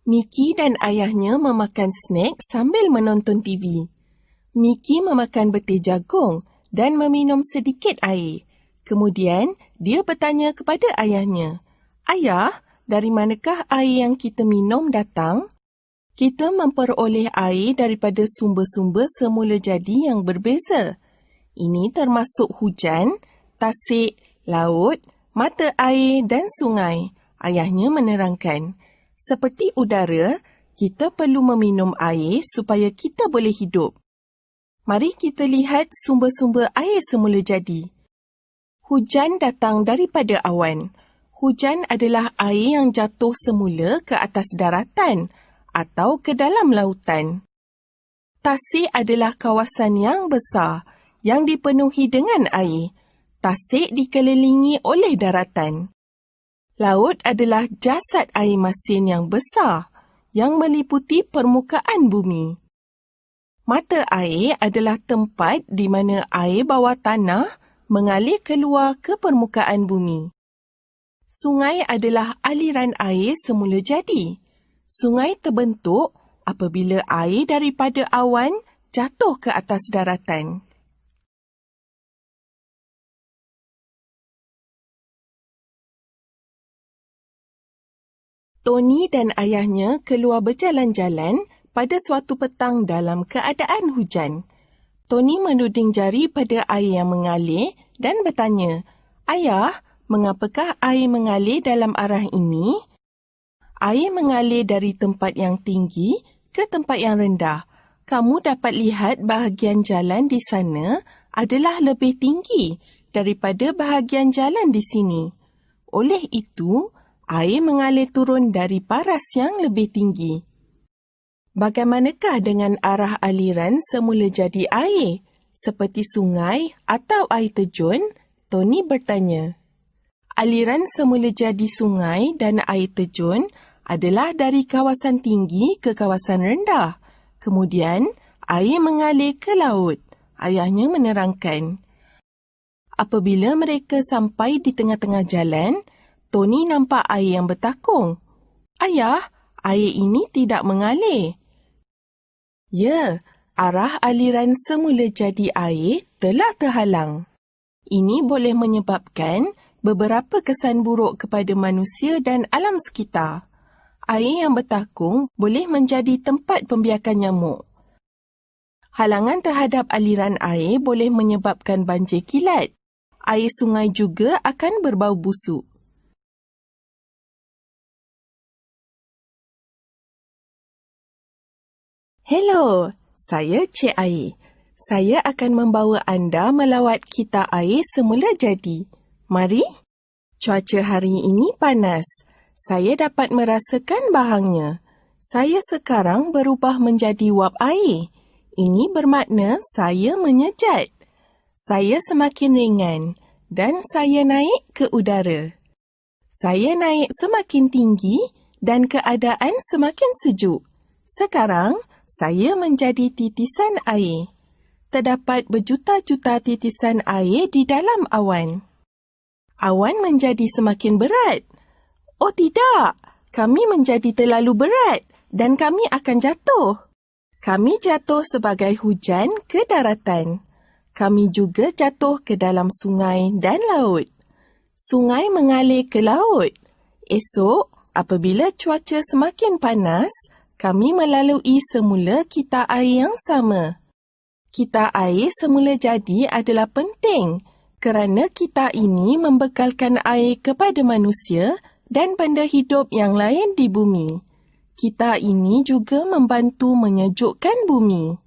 Mickey dan ayahnya memakan snack sambil menonton TV. Mickey memakan betis jagung dan meminum sedikit air. Kemudian, dia bertanya kepada ayahnya, "Ayah, dari manakah air yang kita minum datang?" Kita memperoleh air daripada sumber-sumber semula jadi yang berbeza. Ini termasuk hujan, tasik, laut, mata air dan sungai. Ayahnya menerangkan, seperti udara, kita perlu meminum air supaya kita boleh hidup. Mari kita lihat sumber-sumber air semula jadi. Hujan datang daripada awan. Hujan adalah air yang jatuh semula ke atas daratan atau ke dalam lautan. Tasik adalah kawasan yang besar yang dipenuhi dengan air. Tasik dikelilingi oleh daratan. Laut adalah jasad air masin yang besar yang meliputi permukaan bumi. Mata air adalah tempat di mana air bawah tanah mengalir keluar ke permukaan bumi. Sungai adalah aliran air semula jadi. Sungai terbentuk apabila air daripada awan jatuh ke atas daratan. Tony dan ayahnya keluar berjalan-jalan pada suatu petang dalam keadaan hujan. Tony menuding jari pada air yang mengalir dan bertanya, "Ayah, mengapakah air mengalir dalam arah ini?" Air mengalir dari tempat yang tinggi ke tempat yang rendah. Kamu dapat lihat bahagian jalan di sana adalah lebih tinggi daripada bahagian jalan di sini. Oleh itu, air mengalir turun dari paras yang lebih tinggi. Bagaimanakah dengan arah aliran semula jadi air? Seperti sungai atau air terjun? Tony bertanya. Aliran semula jadi sungai dan air terjun adalah dari kawasan tinggi ke kawasan rendah. Kemudian, air mengalir ke laut. Ayahnya menerangkan. Apabila mereka sampai di tengah-tengah jalan, Tony nampak air yang bertakung. "Ayah, air ini tidak mengalir." Ya, arah aliran semula jadi air telah terhalang. Ini boleh menyebabkan beberapa kesan buruk kepada manusia dan alam sekitar. Air yang bertakung boleh menjadi tempat pembiakan nyamuk. Halangan terhadap aliran air boleh menyebabkan banjir kilat. Air sungai juga akan berbau busuk. Hello, saya Cik Air. Saya akan membawa anda melawat kita air semula jadi. Mari. Cuaca hari ini panas. Saya dapat merasakan bahangnya. Saya sekarang berubah menjadi wap air. Ini bermakna saya menyejat. Saya semakin ringan dan saya naik ke udara. Saya naik semakin tinggi dan keadaan semakin sejuk. Sekarang, saya menjadi titisan air. Terdapat berjuta-juta titisan air di dalam awan. Awan menjadi semakin berat. Oh tidak, kami menjadi terlalu berat dan kami akan jatuh. Kami jatuh sebagai hujan ke daratan. Kami juga jatuh ke dalam sungai dan laut. Sungai mengalir ke laut. Esok, apabila cuaca semakin panas, kami melalui semula kita air yang sama. Kita air semula jadi adalah penting kerana kita ini membekalkan air kepada manusia dan benda hidup yang lain di bumi. Kita ini juga membantu menyejukkan bumi.